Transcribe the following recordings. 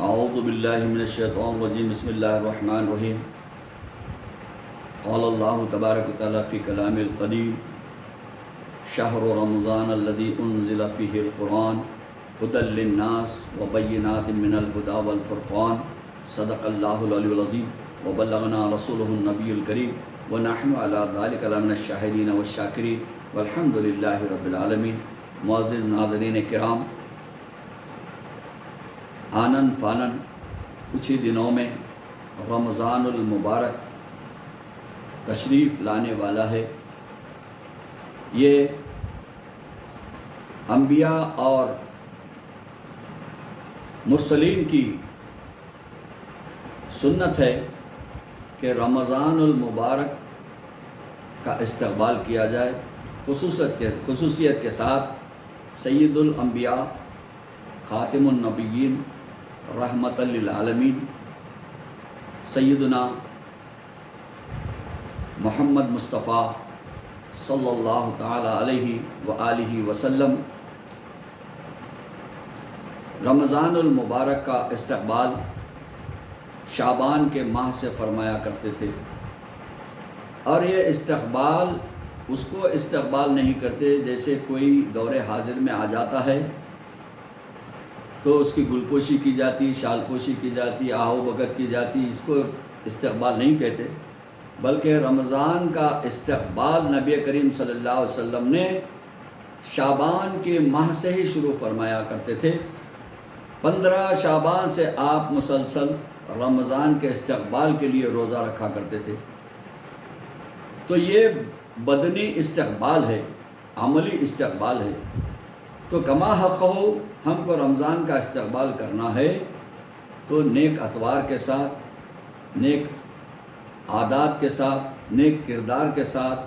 اعوذ باللہ من الشیطان الرجیم بسم اللہ الرحمن الرحیم قال اللہ تبارک وتعالی فی کلام القدیم شہر رمضان الذی انزل فیہ القرآن ھدی للناس وبینات من الھدی والفرقان صدق اللہ العلی العظیم وبلغنا رسولہ النبی الکریم ونحن علی ذلک لمن الشاہدین والشاکرین والحمد للہ رب العالمین۔ معزز ناظرین کرام، آنن فانن کچھ ہی دنوں میں رمضان المبارک تشریف لانے والا ہے۔ یہ انبیاء اور مرسلین کی سنت ہے کہ رمضان المبارک کا استقبال کیا جائے، خصوصیت کے ساتھ سید الانبیاء خاتم النبیین رحمت للعالمین سیدنا محمد مصطفیٰ صلی اللہ تعالی علیہ وآلہ وسلم رمضان المبارک کا استقبال شعبان کے ماہ سے فرمایا کرتے تھے، اور یہ استقبال اس کو استقبال نہیں کرتے جیسے کوئی دور حاضر میں آ جاتا ہے تو اس کی گل پوشی کی جاتی، شال پوشی کی جاتی، آہو بگت کی جاتی، اس کو استقبال نہیں کہتے، بلکہ رمضان کا استقبال نبی کریم صلی اللہ علیہ وسلم نے شعبان کے ماہ سے ہی شروع فرمایا کرتے تھے۔ 15 شعبان سے آپ مسلسل رمضان کے استقبال کے لیے روزہ رکھا کرتے تھے۔ تو یہ بدنی استقبال ہے، عملی استقبال ہے۔ تو کما حق ہو، ہم کو رمضان کا استقبال کرنا ہے تو نیک اطوار کے ساتھ، نیک عادات کے ساتھ، نیک کردار کے ساتھ،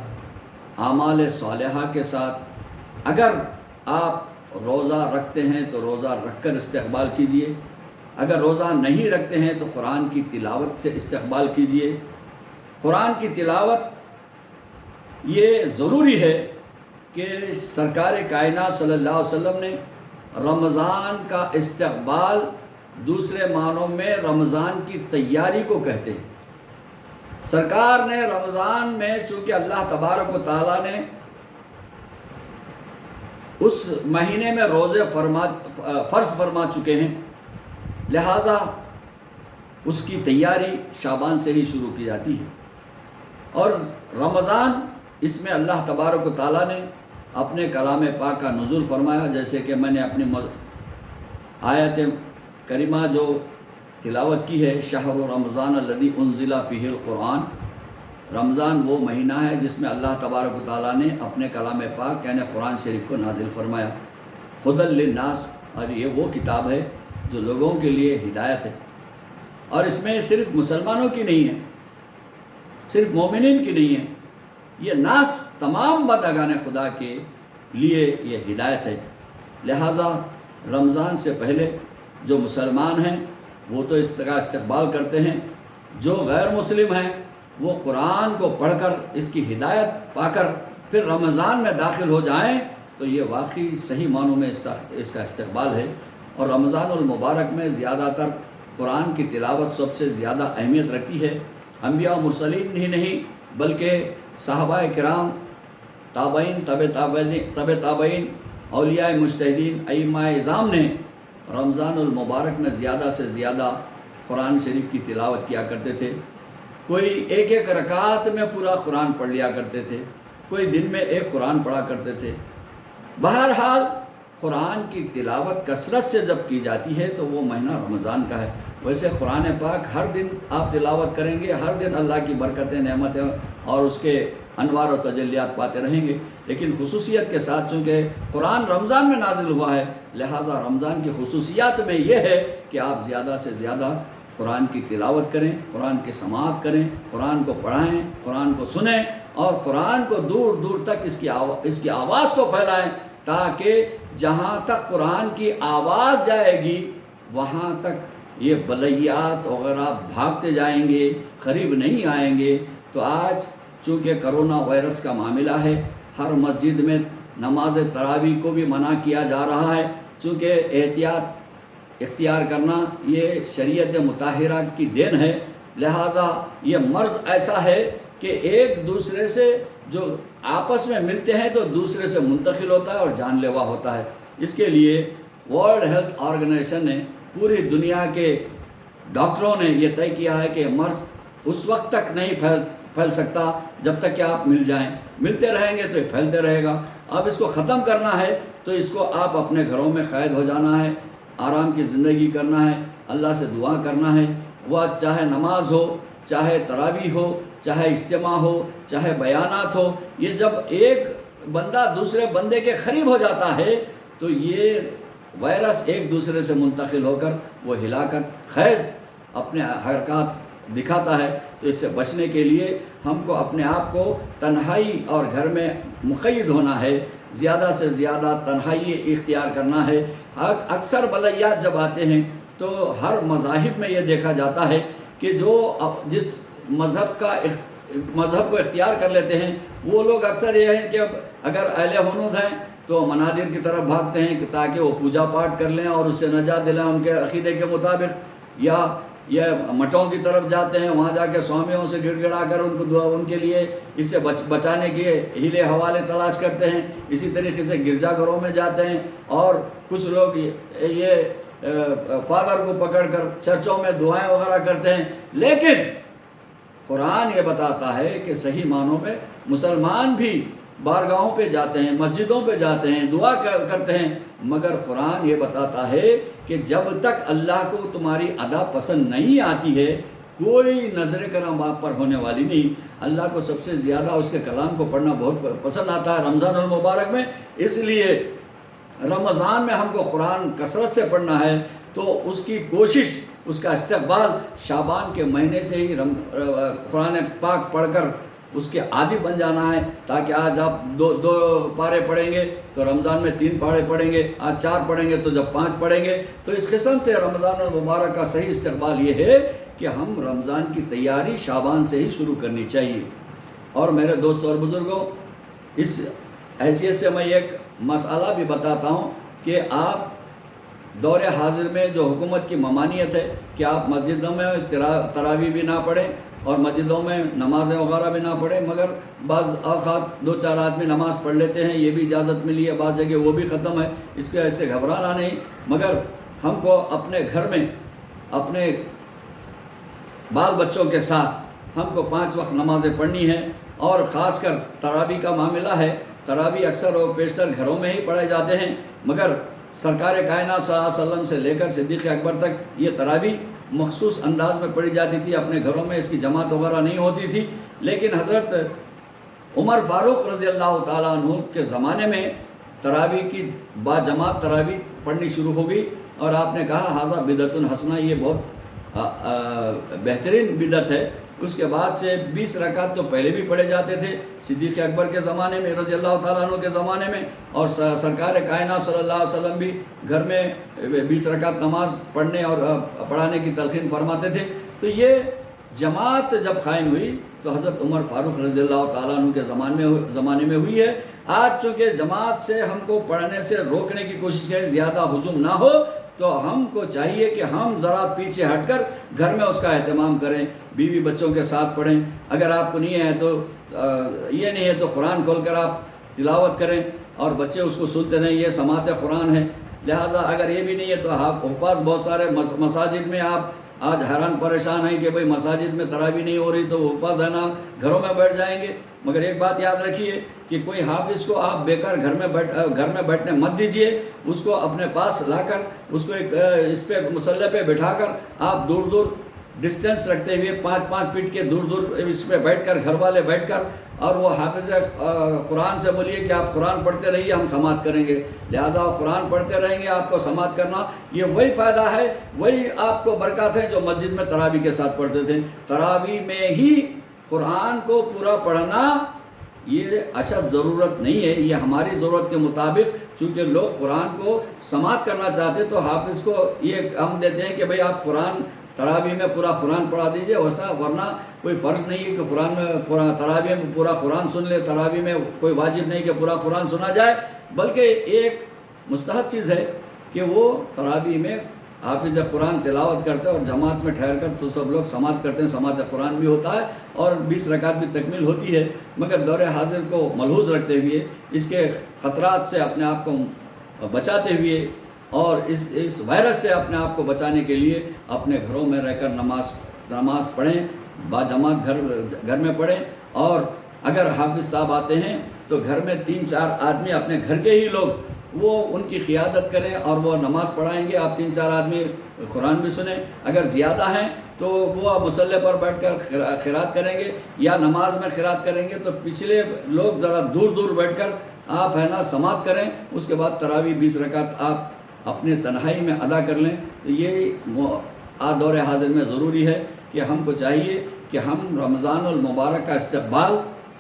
اعمال صالحہ کے ساتھ۔ اگر آپ روزہ رکھتے ہیں تو روزہ رکھ کر استقبال کیجئے، اگر روزہ نہیں رکھتے ہیں تو قرآن کی تلاوت سے استقبال کیجئے۔ قرآن کی تلاوت یہ ضروری ہے کہ سرکار کائنات صلی اللہ علیہ وسلم نے رمضان کا استقبال دوسرے معنوں میں رمضان کی تیاری کو کہتے ہیں۔ سرکار نے رمضان میں چونکہ اللہ تبارک و تعالیٰ نے اس مہینے میں روزے فرض فرما چکے ہیں، لہٰذا اس کی تیاری شعبان سے ہی شروع کی جاتی ہے۔ اور رمضان، اس میں اللہ تبارک و تعالیٰ نے اپنے کلام پاک کا نزول فرمایا، جیسے کہ میں نے اپنی آیت کریمہ جو تلاوت کی ہے، شہر رمضان الذی انزل فیہ القرآن۔ رمضان وہ مہینہ ہے جس میں اللہ تبارک و تعالیٰ نے اپنے کلام پاک یعنی قرآن شریف کو نازل فرمایا۔ ھدی للناس، اور یہ وہ کتاب ہے جو لوگوں کے لیے ہدایت ہے، اور اس میں صرف مسلمانوں کی نہیں ہے، صرف مومنین کی نہیں ہے، یہ ناس تمام بندگان خدا کے لیے یہ ہدایت ہے۔ لہٰذا رمضان سے پہلے جو مسلمان ہیں وہ تو اس کا استقبال کرتے ہیں، جو غیر مسلم ہیں وہ قرآن کو پڑھ کر اس کی ہدایت پا کر پھر رمضان میں داخل ہو جائیں تو یہ واقعی صحیح معنوں میں اس کا استقبال ہے۔ اور رمضان المبارک میں زیادہ تر قرآن کی تلاوت سب سے زیادہ اہمیت رکھتی ہے۔ انبیاء و مرسلین ہی نہیں بلکہ صحابہ کرام، تابعین، تبع تابعین، اولیاء مجتہدین، ائمہ اعظام نے رمضان المبارک میں زیادہ سے زیادہ قرآن شریف کی تلاوت کیا کرتے تھے۔ کوئی ایک ایک رکعت میں پورا قرآن پڑھ لیا کرتے تھے، کوئی دن میں ایک قرآن پڑھا کرتے تھے۔ بہرحال قرآن کی تلاوت کثرت سے جب کی جاتی ہے تو وہ مہینہ رمضان کا ہے۔ ویسے قرآن پاک ہر دن آپ تلاوت کریں گے، ہر دن اللہ کی برکتیں، نعمتیں اور اس کے انوار و تجلیات پاتے رہیں گے، لیکن خصوصیت کے ساتھ چونکہ قرآن رمضان میں نازل ہوا ہے، لہٰذا رمضان کی خصوصیات میں یہ ہے کہ آپ زیادہ سے زیادہ قرآن کی تلاوت کریں، قرآن کی سماعت کریں، قرآن کو پڑھائیں، قرآن کو سنیں، اور قرآن کو دور دور تک اس کی آواز کو پھیلائیں، تاکہ جہاں تک قرآن کی آواز جائے گی وہاں تک یہ بلیات وغیرہ بھاگتے جائیں گے، قریب نہیں آئیں گے۔ تو آج چونکہ کرونا وائرس کا معاملہ ہے، ہر مسجد میں نماز تراویح کو بھی منع کیا جا رہا ہے، چونکہ اختیار کرنا یہ شریعت مطہرہ کی دین ہے، لہٰذا یہ مرض ایسا ہے کہ ایک دوسرے سے جو آپس میں ملتے ہیں تو دوسرے سے منتقل ہوتا ہے اور جان لیوا ہوتا ہے۔ اس کے لیے ورلڈ ہیلتھ آرگنائزیشن نے، پوری دنیا کے ڈاکٹروں نے یہ طے کیا ہے کہ مرض اس وقت تک نہیں پھیل سکتا جب تک کہ آپ مل جائیں، ملتے رہیں گے تو یہ پھیلتے رہے گا۔ اب اس کو ختم کرنا ہے تو اس کو آپ اپنے گھروں میں قید ہو جانا ہے، آرام کی زندگی کرنا ہے، اللہ سے دعا کرنا ہے، وہ چاہے نماز ہو، چاہے تراویح ہو، چاہے اجتماع ہو، چاہے بیانات ہو۔ یہ جب ایک بندہ دوسرے بندے کے قریب ہو جاتا ہے تو یہ وائرس ایک دوسرے سے منتقل ہو کر وہ ہلاکت خیز اپنے حرکات دکھاتا ہے۔ تو اس سے بچنے کے لیے ہم کو اپنے آپ کو تنہائی اور گھر میں مقید ہونا ہے، زیادہ سے زیادہ تنہائی اختیار کرنا ہے۔ اکثر بلیات جب آتے ہیں تو ہر مذاہب میں یہ دیکھا جاتا ہے کہ جو جس مذہب کو اختیار کر لیتے ہیں وہ لوگ اکثر یہ ہیں کہ اگر اہل ہنود ہیں تو منادر کی طرف بھاگتے ہیں کہ تاکہ وہ پوجا پاٹ کر لیں اور اس سے نجات دلائیں ان کے عقیدے کے مطابق، یا یہ مٹوں کی طرف جاتے ہیں، وہاں جا کے سوامیوں سے گڑ گڑا کر ان کو دعا ان کے لیے اس سے بچانے کے ہیلے حوالے تلاش کرتے ہیں۔ اسی طریقے سے گرجا گھروں میں جاتے ہیں اور کچھ لوگ یہ فادر کو پکڑ کر چرچوں میں دعائیں وغیرہ کرتے ہیں۔ لیکن قرآن یہ بتاتا ہے کہ صحیح معنوں میں مسلمان بھی بارگاہوں پہ جاتے ہیں، مسجدوں پہ جاتے ہیں، دعا کرتے ہیں، مگر قرآن یہ بتاتا ہے کہ جب تک اللہ کو تمہاری ادا پسند نہیں آتی ہے کوئی نظر کرم آپ پر ہونے والی نہیں۔ اللہ کو سب سے زیادہ اس کے کلام کو پڑھنا بہت پسند آتا ہے رمضان المبارک میں، اس لیے رمضان میں ہم کو قرآن کثرت سے پڑھنا ہے۔ تو اس کی کوشش، اس کا استقبال شعبان کے مہینے سے ہی قرآن پاک پڑھ کر اس کے عادی بن جانا ہے، تاکہ آج آپ دو پارے پڑھیں گے تو رمضان میں 3 پارے پڑھیں گے، آج 4 پڑھیں گے تو جب 5 پڑھیں گے۔ تو اس قسم سے رمضان المبارک کا صحیح استقبال یہ ہے کہ ہم رمضان کی تیاری شعبان سے ہی شروع کرنی چاہیے۔ اور میرے دوستوں اور بزرگوں، اس حیثیت سے میں ایک مسئلہ بھی بتاتا ہوں کہ آپ دور حاضر میں جو حکومت کی ممانعت ہے کہ آپ مسجدوں میں تراویح بھی نہ پڑھیں اور مسجدوں میں نمازیں وغیرہ بھی نہ پڑھیں، مگر بعض اوقات 2-4 آدمی نماز پڑھ لیتے ہیں، یہ بھی اجازت ملی ہے، بعض جگہ وہ بھی ختم ہے، اس کے ایسے گھبرانا نہیں، مگر ہم کو اپنے گھر میں اپنے بال بچوں کے ساتھ ہم کو 5 وقت نمازیں پڑھنی ہیں۔ اور خاص کر تراویح کا معاملہ ہے، تراویح اکثر و بیشتر گھروں میں ہی پڑھے جاتے ہیں، مگر سرکار کائنات صلی اللہ علیہ وسلم سے لے کر صدیق اکبر تک یہ تراویح مخصوص انداز میں پڑھی جاتی تھی، اپنے گھروں میں اس کی جماعت وغیرہ نہیں ہوتی تھی۔ لیکن حضرت عمر فاروق رضی اللہ تعالیٰ عنہ کے زمانے میں تراویح کی باجماعت تراویح پڑھنی شروع ہو گئی، اور آپ نے کہا ھذا بدعۃ حسنہ، یہ بہت بہترین بدعت ہے۔ اس کے بعد سے 20 رکعت تو پہلے بھی پڑھے جاتے تھے صدیق اکبر کے زمانے میں رضی اللہ تعالیٰ عنہ کے زمانے میں، اور سرکار کائنات صلی اللہ علیہ وسلم بھی گھر میں 20 رکعت نماز پڑھنے اور پڑھانے کی تلقین فرماتے تھے۔ تو یہ جماعت جب قائم ہوئی تو حضرت عمر فاروق رضی اللہ تعالیٰ عنہ کے زمانے میں ہوئی ہے۔ آج چونکہ جماعت سے ہم کو پڑھنے سے روکنے کی کوشش کریں، زیادہ ہجوم نہ ہو، تو ہم کو چاہیے کہ ہم ذرا پیچھے ہٹ کر گھر میں اس کا اہتمام کریں، بیوی بچوں کے ساتھ پڑھیں۔ اگر آپ کو نہیں ہے تو یہ نہیں ہے تو قرآن کھول کر آپ تلاوت کریں اور بچے اس کو سنتے رہیں، یہ سماعت قرآن ہے۔ لہٰذا اگر یہ بھی نہیں ہے تو آپ حفاظ بہت سارے مساجد میں آپ آج حیران پریشان ہیں کہ بھئی مساجد میں تراویح نہیں ہو رہی، تو حفاظ ہے نا گھروں میں بیٹھ جائیں گے۔ مگر ایک بات یاد رکھیے کہ کوئی حافظ کو آپ بیکار گھر میں بیٹھنے مت دیجیے، اس کو اپنے پاس لا کر اس کو ایک اس پہ مصلی پہ بٹھا کر آپ دور دور ڈسٹینس رکھتے ہوئے 5-5 فٹ کے دور دور اس پہ بیٹھ کر، گھر والے بیٹھ کر، اور وہ حافظ قرآن سے بولیے کہ آپ قرآن پڑھتے رہیے، ہم سماعت کریں گے۔ لہٰذا قرآن پڑھتے رہیں گے، آپ کو سماعت کرنا یہ وہی فائدہ ہے، وہی آپ کو برکات ہے جو مسجد میں تراویح کے ساتھ پڑھتے تھے۔ تراویح میں ہی قرآن کو پورا پڑھنا یہ اشد ضرورت نہیں ہے، یہ ہماری ضرورت کے مطابق، چونکہ لوگ قرآن کو سماعت کرنا چاہتے تو حافظ کو یہ ہم دیتے ہیں کہ بھئی آپ قرآن تراویح میں پورا قرآن پڑھا دیجئے، ورنہ کوئی فرض نہیں ہے کہ تراویح میں پورا قرآن سن لے، تراویح میں کوئی واجب نہیں کہ پورا قرآن سنا جائے، بلکہ ایک مستحب چیز ہے کہ وہ تراویح میں حافظ قرآن تلاوت کرتے ہیں اور جماعت میں ٹھہر کر تو سب لوگ سماعت کرتے ہیں، سماعت قرآن بھی ہوتا ہے اور 20 رکعت بھی تکمیل ہوتی ہے، مگر دور حاضر کو ملحوظ رکھتے ہوئے، اس کے خطرات سے اپنے آپ کو بچاتے ہوئے اور اس وائرس سے اپنے آپ کو بچانے کے لیے اپنے گھروں میں رہ کر نماز پڑھیں، با جماعت گھر میں پڑھیں، اور اگر حافظ صاحب آتے ہیں تو گھر میں 3-4 آدمی اپنے گھر کے ہی لوگ وہ ان کی قیادت کریں اور وہ نماز پڑھائیں گے، آپ 3-4 آدمی قرآن بھی سنیں، اگر زیادہ ہیں تو وہ مصلی پر بیٹھ کر قرات کریں گے یا نماز میں قرات کریں گے، تو پچھلے لوگ ذرا دور دور بیٹھ کر آپ سماعت کریں، اس کے بعد تراویح 20 رکعت آپ اپنے تنہائی میں ادا کر لیں۔ تو یہ دور حاضر میں ضروری ہے کہ ہم کو چاہیے کہ ہم رمضان المبارک کا استقبال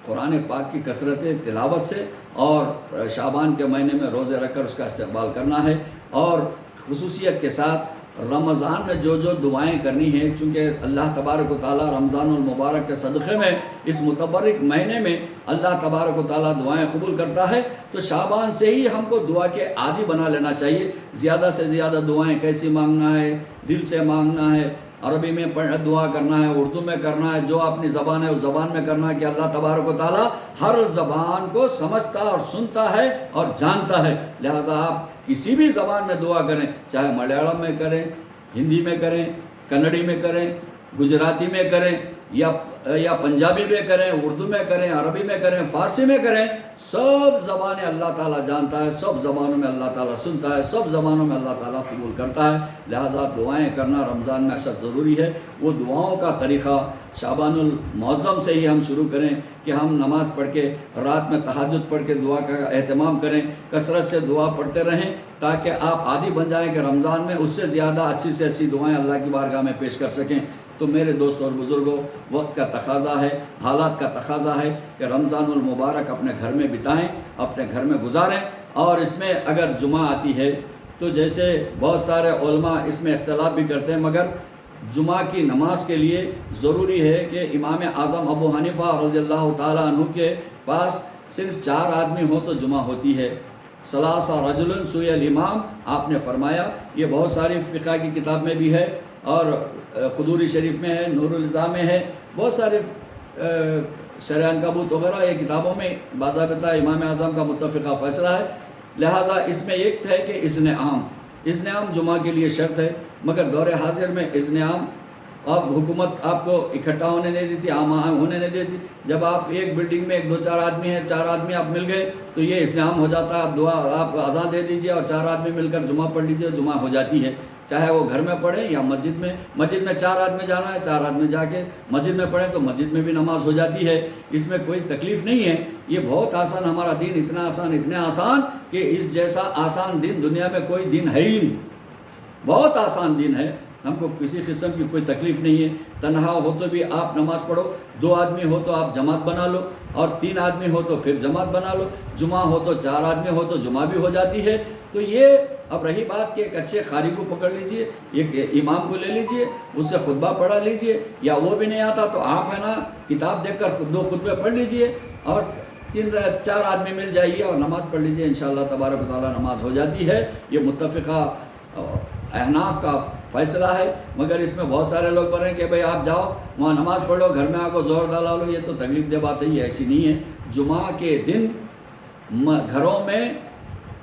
قرآن پاک کی کثرت تلاوت سے اور شعبان کے مہینے میں روزے رکھ کر اس کا استقبال کرنا ہے، اور خصوصیت کے ساتھ رمضان میں جو دعائیں کرنی ہیں، چونکہ اللہ تبارک و تعالیٰ رمضان المبارک کے صدقے میں اس متبرک مہینے میں اللہ تبارک و تعالیٰ دعائیں قبول کرتا ہے، تو شعبان سے ہی ہم کو دعا کے عادی بنا لینا چاہیے۔ زیادہ سے زیادہ دعائیں کیسی مانگنا ہے، دل سے مانگنا ہے، عربی میں دعا کرنا ہے، اردو میں کرنا ہے، جو اپنی زبان ہے اس زبان میں کرنا ہے، کہ اللہ تبارک و تعالیٰ ہر زبان کو سمجھتا اور سنتا ہے اور جانتا ہے، لہذا آپ کسی بھی زبان میں دعا کریں، چاہے ملیالم میں کریں، ہندی میں کریں، کنڑی میں کریں، گجراتی میں کریں، یا پنجابی میں کریں، اردو میں کریں، عربی میں کریں، فارسی میں کریں، سب زبانیں اللہ تعالیٰ جانتا ہے، سب زبانوں میں اللہ تعالیٰ سنتا ہے، سب زبانوں میں اللہ تعالیٰ قبول کرتا ہے، لہذا دعائیں کرنا رمضان میں اشد ضروری ہے۔ وہ دعاؤں کا طریقہ شعبان المعظم سے ہی ہم شروع کریں کہ ہم نماز پڑھ کے رات میں تہجد پڑھ کے دعا کا اہتمام کریں، کثرت سے دعا پڑھتے رہیں، تاکہ آپ عادی بن جائیں کہ رمضان میں اس سے زیادہ اچھی سے اچھی دعائیں اللہ کی بارگاہ میں پیش کر سکیں۔ تو میرے دوست اور بزرگوں، وقت کا تقاضا ہے، حالات کا تقاضا ہے کہ رمضان المبارک اپنے گھر میں بتائیں، اپنے گھر میں گزاریں، اور اس میں اگر جمعہ آتی ہے تو جیسے بہت سارے علماء اس میں اختلاف بھی کرتے ہیں، مگر جمعہ کی نماز کے لیے ضروری ہے کہ امام اعظم ابو حنیفہ رضی اللہ تعالیٰ عنہ کے پاس صرف 4 آدمی ہو تو جمعہ ہوتی ہے۔ ثلاثہ رجل سوی الامام آپ نے فرمایا، یہ بہت ساری فقہ کی کتاب میں بھی ہے، اور قدوری شریف میں ہے، نور الزا میں ہے، بہت سارے شرح عنکبوت وغیرہ یہ کتابوں میں باضابطہ امام اعظم کا متفقہ فیصلہ ہے، لہٰذا اس میں ایک ہے کہ اذن عام جمعہ کے لیے شرط ہے، مگر دور حاضر میں اذن عام اب حکومت آپ کو اکٹھا ہونے نہیں دیتی، عام ہونے نہیں دیتی۔ جب آپ ایک بلڈنگ میں 2-4 آدمی ہیں، 4 آدمی آپ مل گئے تو یہ اذن عام ہو جاتا ہے، آپ اذان دے دیجئے اور 4 آدمی مل کر جمعہ پڑھ لیجئے، جمعہ ہو جاتی ہے، چاہے وہ گھر میں پڑھیں یا مسجد میں 4 آدمی جانا ہے، 4 آدمی جا کے مسجد میں پڑھیں تو مسجد میں بھی نماز ہو جاتی ہے، اس میں کوئی تکلیف نہیں ہے۔ یہ بہت آسان، ہمارا دین اتنا آسان کہ اس جیسا آسان دین دنیا میں کوئی دین ہے ہی نہیں، بہت آسان دین ہے، ہم کو کسی قسم کی کوئی تکلیف نہیں ہے۔ تنہا ہو تو بھی آپ نماز پڑھو، 2 آدمی ہو تو آپ جماعت بنا لو، اور 3 آدمی ہو تو پھر جماعت بنا لو، جمعہ ہو تو 4 آدمی ہو تو جمعہ بھی ہو جاتی ہے۔ تو یہ اب رہی بات کہ ایک اچھے قاری کو پکڑ لیجئے، ایک امام کو لے لیجئے، اس سے خطبہ پڑھا لیجئے، یا وہ بھی نہیں آتا تو آپ کتاب دیکھ کر 2 خطبے پڑھ لیجئے، اور 3-4 آدمی مل جائیے اور نماز پڑھ لیجئے، انشاءاللہ تبارک و تعالیٰ نماز ہو جاتی ہے۔ یہ متفقہ احناف کا فیصلہ ہے، مگر اس میں بہت سارے لوگ بولیں کہ بھئی آپ جاؤ وہاں نماز پڑھ لو، گھر میں آ کو زور ڈالا لو، یہ تو تکلیف دہ بات ہے، یہ ایسی نہیں ہے۔ جمعہ کے دن گھروں میں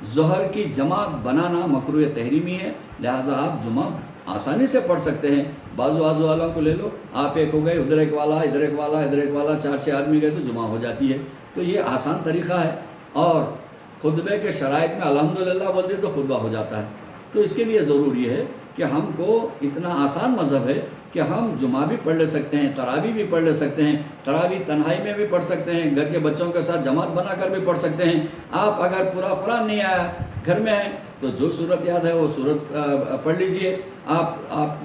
ظہر کی جماعت بنانا مکروہ تحریمی ہے، لہٰذا آپ جمعہ آسانی سے پڑھ سکتے ہیں، بازو والوں کو لے لو، آپ ایک ہو گئے، ادھر ایک والا، ادھر ایک والا، ادھر ایک والا، 4-6 آدمی گئے تو جمعہ ہو جاتی ہے۔ تو یہ آسان طریقہ ہے، اور خطبے کے شرائط میں الحمدللہ بول دے تو خطبہ ہو جاتا ہے۔ تو اس کے لیے ضروری ہے کہ ہم کو اتنا آسان مذہب ہے کہ ہم جمعہ بھی پڑھ لے سکتے ہیں، تراویح بھی پڑھ لے سکتے ہیں، تراویح تنہائی میں بھی پڑھ سکتے ہیں، گھر کے بچوں کے ساتھ جماعت بنا کر بھی پڑھ سکتے ہیں۔ آپ اگر پورا قرآن نہیں آیا، گھر میں ہیں، تو جو سورت یاد ہے وہ سورت پڑھ لیجئے، آپ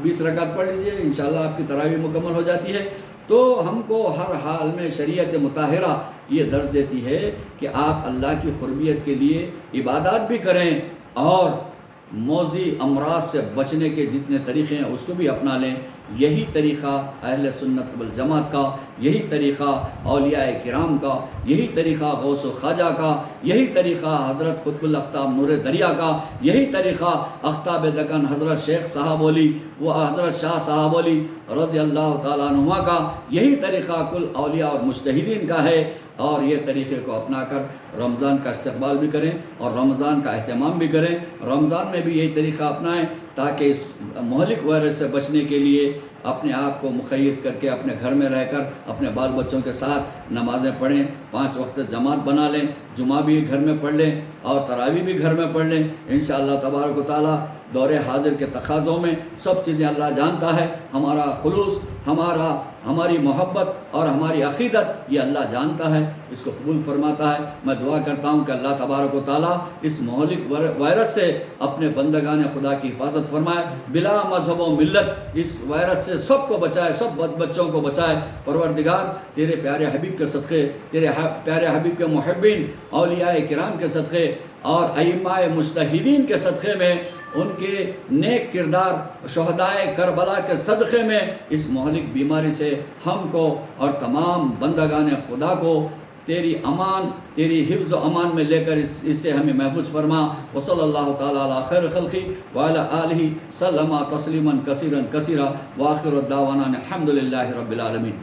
20 رکعت پڑھ لیجئے، انشاءاللہ آپ کی تراویح مکمل ہو جاتی ہے۔ تو ہم کو ہر حال میں شریعت مطہرہ یہ درس دیتی ہے کہ آپ اللہ کی قربیت کے لیے عبادات بھی کریں، اور موذی امراض سے بچنے کے جتنے طریقے ہیں اس کو بھی اپنا لیں۔ یہی طریقہ اہل سنت والجماعت کا، یہی طریقہ اولیاء کرام کا، یہی طریقہ غوث و خواجہ کا، یہی طریقہ حضرت قطب الاقطاب نور دریا کا، یہی طریقہ اقطاب دکن حضرت شیخ صاحب ولی و حضرت شاہ صاحب ولی رضی اللہ تعالیٰ عنہما کا، یہی طریقہ کل اولیاء اور مجتہدین کا ہے۔ اور یہ طریقے کو اپنا کر رمضان کا استقبال بھی کریں اور رمضان کا اہتمام بھی کریں۔ رمضان میں بھی یہی طریقہ اپنائیں تاکہ اس مہلک وائرس سے بچنے کے لیے اپنے آپ کو مقید کر کے اپنے گھر میں رہ کر اپنے بال بچوں کے ساتھ نمازیں پڑھیں، 5 وقت جماعت بنا لیں، جمعہ بھی گھر میں پڑھ لیں اور تراویح بھی گھر میں پڑھ لیں۔ انشاءاللہ تبارک و تعالیٰ دور حاضر کے تقاضوں میں سب چیزیں اللہ جانتا ہے۔ ہمارا خلوص، ہماری محبت اور ہماری عقیدت یہ اللہ جانتا ہے، اس کو قبول فرماتا ہے۔ میں دعا کرتا ہوں کہ اللہ تبارک و تعالیٰ اس مہلک وائرس سے اپنے بندگان خدا کی حفاظت فرمائے، بلا مذہب و ملت اس وائرس سے سب کو بچائے، سب بچوں کو بچائے۔ پروردگار تیرے پیارے حبیب کے صدقے، تیرے پیارے حبیب کے محبین اولیاء کرام کے صدقے اور ائمہ مجتہدین کے صدقے میں، ان کے نیک کردار شہدائے کربلا کے صدقے میں اس مہلک بیماری سے ہم کو اور تمام بندگان خدا کو تیری امان، تیری حفظ و امان میں لے کر اس سے ہمیں محفوظ فرما۔ وصلی اللہ تعالیٰ علی خیر خلقی وعلی آلہ سلم تسلیما کثیرا کثیرا وآخر الدعوانا الحمد للہ رب العالمین۔